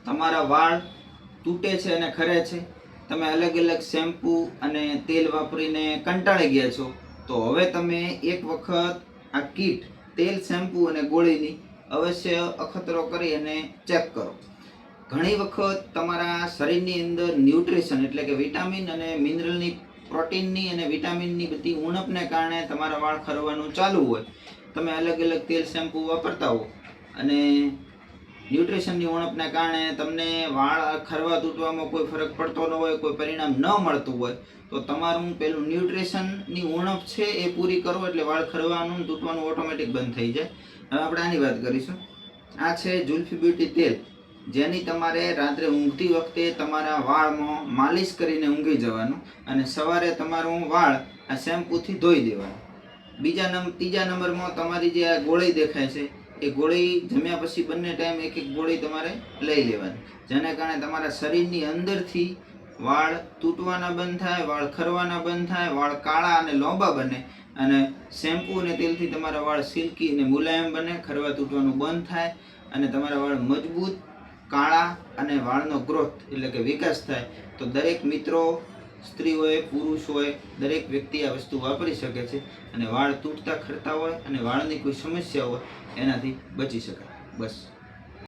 તમારા વાળ તૂટે છે અને ખરે છે, તમે અલગ અલગ શેમ્પૂ અને તેલ વાપરીને કંટાળી ગયા છો, તો હવે તમે એક વખત આ કીટ તેલ, શેમ્પૂ અને ગોળીની અવશ્ય અખતરો કરી અને ચેક કરો. ઘણી વખત તમારા શરીરની અંદર ન્યુટ્રિશન એટલે કે વિટામિન અને મિનરલની, પ્રોટીનની અને વિટામિનની બધી ઉણપને કારણે તમારા વાળ ખરવાનું ચાલુ હોય. તમે અલગ અલગ તેલ, શેમ્પૂ વાપરતા હો અને ન્યુટ્રિશનની ઉણપને કારણે તમને વાળ ખરવા તૂટવામાં કોઈ ફરક પડતો ન હોય, કોઈ પરિણામ ન મળતું હોય, તો તમારું પેલું ન્યુટ્રિશનની ઉણપ છે એ પૂરી કરો એટલે વાળ ખરવાનું, તૂટવાનું ઓટોમેટિક બંધ થઈ જાય. હવે આપણે આની વાત કરીશું. આ છે જુલ્ફી બ્યુટી તેલ, જેની તમારે રાત્રે ઊંઘતી વખતે તમારા વાળમાં માલિશ કરીને ઊંઘી જવાનું અને સવારે તમારું વાળ આ શેમ્પૂથી ધોઈ દેવાનું. ત્રીજા નંબરમાં તમારી જે આ ગોળી દેખાય છે, એ ગોળી જમ્યા પછી બંને ટાઈમ એક એક ગોળી તમારે લઈ લેવાની, જેને કારણે તમારા શરીરની અંદરથી વાળ તૂટવાના બંધ થાય, વાળ ખરવાના બંધ થાય, વાળ કાળા અને લાંબા બને અને શેમ્પૂ અને તેલથી તમારા વાળ સિલ્કી અને મુલાયમ બને, ખરવા તૂટવાનું બંધ થાય અને તમારા વાળ મજબૂત, કાળા અને વાળનો ગ્રોથ એટલે કે વિકાસ થાય. તો દરેક મિત્રો, સ્ત્રી હોય, પુરુષ હોય, દરેક વ્યક્તિ આ વસ્તુ વાપરી શકે છે અને વાળ તૂટતા, ખરતા હોય અને વાળની કોઈ સમસ્યા હોય એનાથી બચી શકાય. બસ.